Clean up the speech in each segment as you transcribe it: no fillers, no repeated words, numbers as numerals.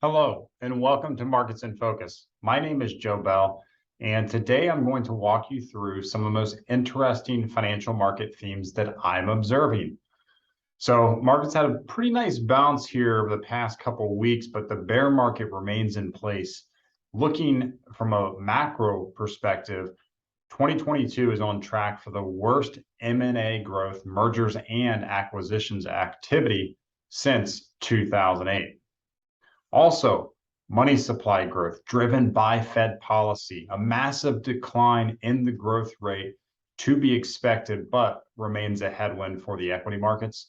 Hello, and welcome to Markets in Focus. My name is Joe Bell, and today I'm going to walk you through some of the most interesting financial market themes that I'm observing. So markets had a pretty nice bounce here over the past couple of weeks, but the bear market remains in place. Looking from a macro perspective, 2022 is on track for the worst M&A growth, mergers and acquisitions activity since 2008. Also, money supply growth driven by Fed policy, a massive decline in the growth rate to be expected, but remains a headwind for the equity markets.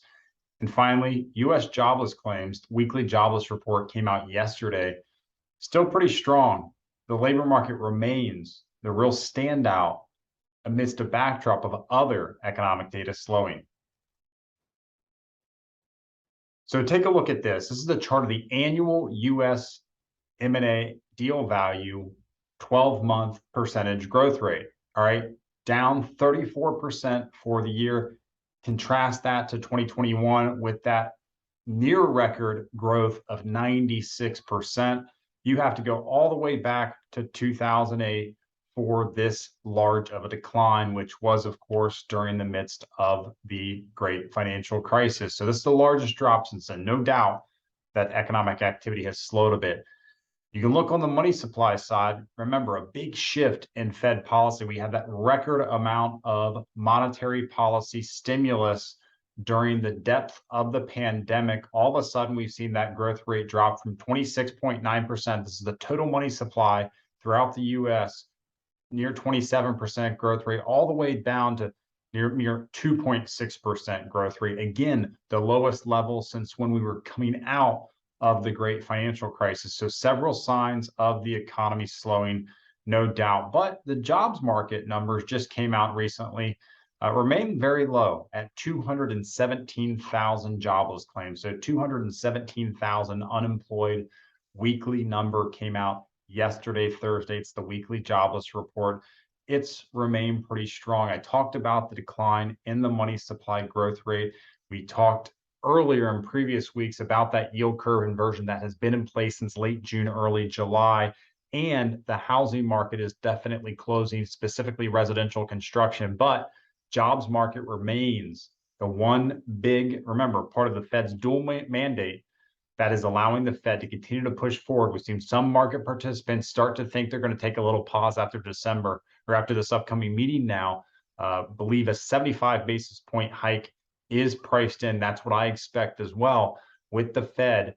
And finally, US jobless claims, weekly jobless report came out yesterday, still pretty strong. The labor market remains the real standout amidst a backdrop of other economic data slowing. So take a look at this. This is the chart of the annual US M&A deal value 12-month percentage growth rate. All right, down 34% for the year. Contrast that to 2021 with that near record growth of 96%. You have to go all the way back to 2008 for this large of a decline, which was, of course, during the midst of the great financial crisis. So this is the largest drop since then. No doubt that economic activity has slowed a bit. You can look on the money supply side. Remember, a big shift in Fed policy. We had that record amount of monetary policy stimulus during the depth of the pandemic. All of a sudden, we've seen that growth rate drop from 26.9%. This is the total money supply throughout the US, near 27% growth rate, all the way down to near 2.6% growth rate. Again, the lowest level since when we were coming out of the great financial crisis. So several signs of the economy slowing, no doubt. But the jobs market numbers just came out recently, remain very low at 217,000 jobless claims. So 217,000 unemployed. Weekly number came out yesterday, Thursday. It's the weekly jobless report. It's remained pretty strong. I talked about the decline in the money supply growth rate. We talked earlier in previous weeks about that yield curve inversion that has been in place since late June, early July. And the housing market is definitely closing, specifically residential construction. But jobs market remains the one big, remember, part of the Fed's dual mandate that is allowing the Fed to continue to push forward. We've seen some market participants start to think they're going to take a little pause after December or after this upcoming meeting now. Believe a 75 basis point hike is priced in. That's what I expect as well, with the Fed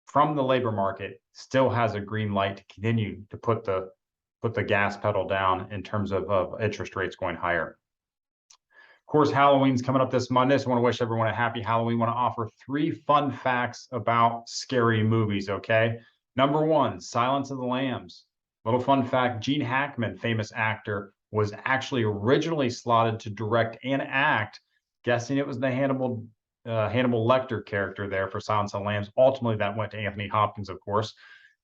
from the labor market still has a green light to continue to put the gas pedal down in terms of interest rates going higher. Of course, Halloween's coming up this Monday, so I want to wish everyone a happy Halloween. I want to offer 3 fun facts about scary movies, okay? Number 1, Silence of the Lambs. Little fun fact, Gene Hackman, famous actor, was actually originally slotted to direct and act, guessing it was the Hannibal Lecter character there for Silence of the Lambs. Ultimately, that went to Anthony Hopkins, of course.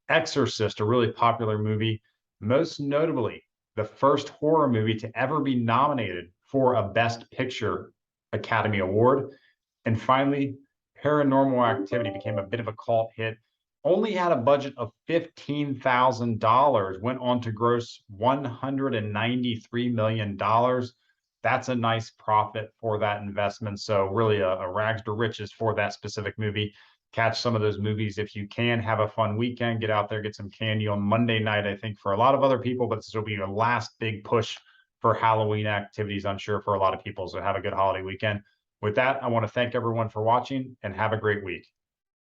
Exorcist, a really popular movie, most notably the first horror movie to ever be nominated for a Best Picture Academy Award. And finally, Paranormal Activity became a bit of a cult hit. Only had a budget of $15,000, went on to gross $193 million. That's a nice profit for that investment. So really a rags to riches for that specific movie. Catch some of those movies if you can. Have a fun weekend. Get out there, get some candy on Monday night, I think, for a lot of other people, but this will be your last big push for Halloween activities, I'm sure, for a lot of people. So have a good holiday weekend. With that, I want to thank everyone for watching and have a great week.